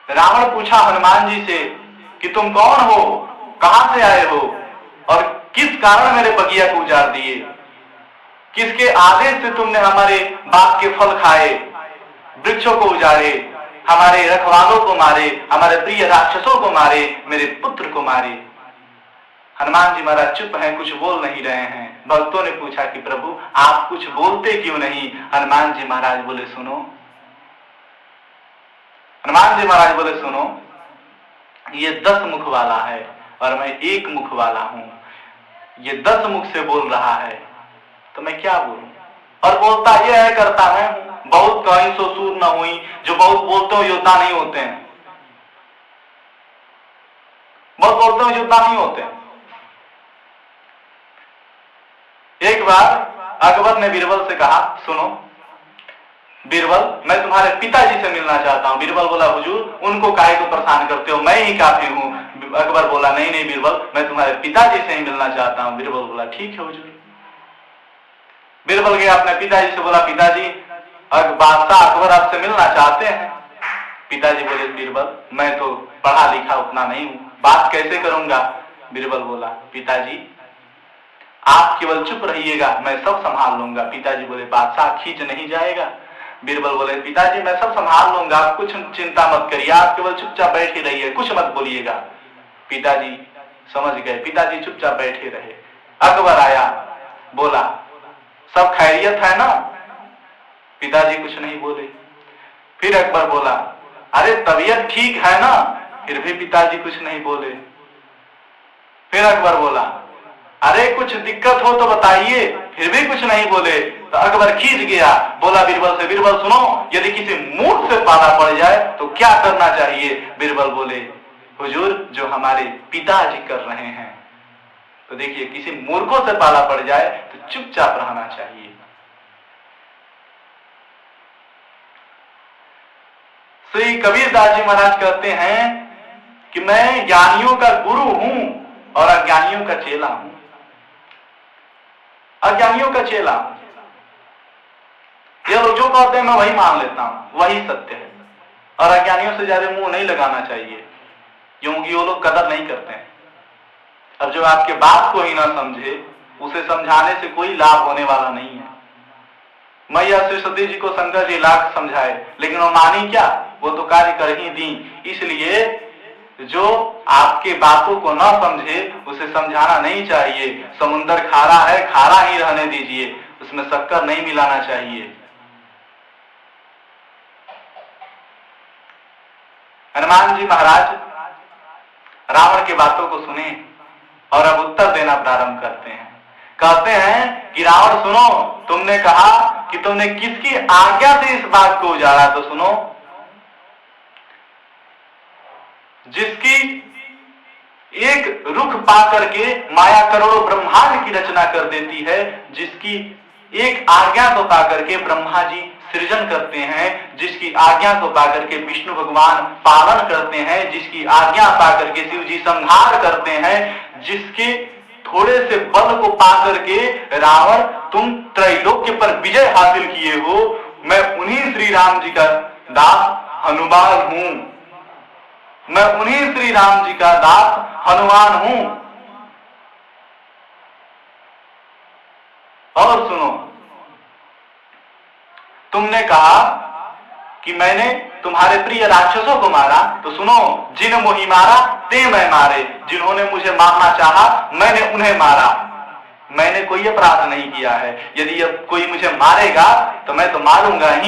रावण पूछा हनुमान जी से कि तुम कौन हो, कहां से आए हो और किस कारण मेरे बगिया को उजाड़ दिए, किसके आदेश से तुमने हमारे बाग के फल खाए, वृक्षों को उजाड़े, हमारे रखवालों को मारे, हमारे प्रिय राक्षसों को मारे, मेरे पुत्र को मारे। हनुमान जी महाराज चुप हैं, कुछ बोल नहीं रहे हैं। भक्तों ने पूछा कि प्रभु आप कुछ बोलते क्यों नहीं। हनुमान जी महाराज बोले सुनो, हनुमान जी महाराज बोले सुनो, ये 10 मुख वाला है और मैं 1 मुख वाला हूं। ये 10 मुख से बोल रहा है तो मैं क्या बोलूं, और बोलता ये है करता मैं हूं। बहुत कहीं सो सूर न हुई, जो बहुत बोलते हो योद्धा नहीं होते हैं, बहुत बोलते हो योद्धा नहीं होते हैं। एक बार अकबर ने बीरबल से कहा सुनो बीरबल, मैं तुम्हारे पिताजी से मिलना चाहता हूं। बीरबल बोला हुजूर उनको काहे को परेशान करते हो, मैं ही काफी हूं। अकबर बोला नहीं नहीं बीरबल, मैं तुम्हारे पिताजी से ही मिलना चाहता हूं। बीरबल बोला ठीक है हुजूर। बीरबल गया अपने पिताजी से, बोला पिताजी बादशाह अकबर आपसे मिलना चाहते हैं। पिताजी बोले बीरबल मैं तो पढ़ा लिखा उतना नहीं हूं, बात कैसे करूंगा। बीरबल बोला पिताजी आप केवल चुप रहिएगा, मैं सब संभाल लूंगा। पिताजी बोले बादशाह खींच नहीं जाएगा। बीरबल बोले पिताजी मैं सब संभाल लूंगा, आप कुछ चिंता मत करिए, आप केवल चुपचाप बैठे रहिए, कुछ मत बोलिएगा। पिताजी समझ गए, पिताजी चुपचाप बैठे रहे। अकबर आया, बोला सब खैरियत है ना। पिताजी कुछ नहीं बोले। फिर अकबर बोला अरे तबीयत ठीक है ना। फिर भी पिताजी कुछ नहीं बोले। फिर अकबर बोला अरे कुछ दिक्कत हो तो बताइए। फिर भी कुछ नहीं बोले। तो अकबर खींच गया, बोला बीरबल से बीरबल सुनो, यदि किसी मूर्ख से पाला पड़ जाए तो क्या करना चाहिए। बीरबल बोले हुजूर जो हमारे पिताजी कर रहे हैं। तो देखिए किसी मूर्खों से पाला पड़ जाए तो चुपचाप रहना चाहिए। श्री कबीरदास जी महाराज कहते हैं कि मैं ज्ञानियों का गुरु हूं और अज्ञानियों का चेला हूं। अज्ञानियों का चेला, ये लोग जो कहते हैं मैं वही मान लेता हूं, वही सत्य है। और अज्ञानियों से ज्यादा मुंह नहीं लगाना चाहिए, क्योंकि वो लोग कदर नहीं करते हैं। अब जो आपके बात को ही ना समझे, उसे समझाने से कोई लाभ होने वाला नहीं है। मैया सरस्वती जी को शंकर जी लाख समझाए, लेकिन वो मानी क्या, वो तो कार्य कर ही दी। इसलिए जो आपके बातों को ना समझे उसे समझाना नहीं चाहिए। समुद्र खारा है, खारा ही रहने दीजिए, उसमें शक्कर नहीं मिलाना चाहिए। हनुमान जी महाराज रावण की बातों को सुने और अब उत्तर देना प्रारंभ करते हैं। कहते हैं कि रावण सुनो, तुमने कहा कि तुमने किसकी आज्ञा से इस बात को उजाड़ा, तो सुनो जिसकी एक रुख पा करके माया करोड़ों ब्रह्मांड की रचना कर देती है, जिसकी एक आज्ञा को पा करके ब्रह्मा जी सृजन करते हैं, जिसकी आज्ञा को पा करके विष्णु भगवान पालन करते हैं, जिसकी आज्ञा पा करके शिव जी संहार करते हैं, जिसके थोड़े से बल को पा करके रावण तुम त्रैलोक्य पर विजय हासिल किए हो, मैं उन्हीं श्री राम जी का दास हनुमान हूं। मैं उन्हीं श्री राम जी का दास हनुमान हूं। और सुनो, तुमने कहा कि मैंने तुम्हारे प्रिय राक्षसों को मारा, तो सुनो जिन मोहि मारा ते मैं मारे। जिन्होंने मुझे मारना चाहा मैंने उन्हें मारा। मैंने कोई अपराध नहीं किया है। यदि अब कोई मुझे मारेगा तो मैं तो मारूंगा ही।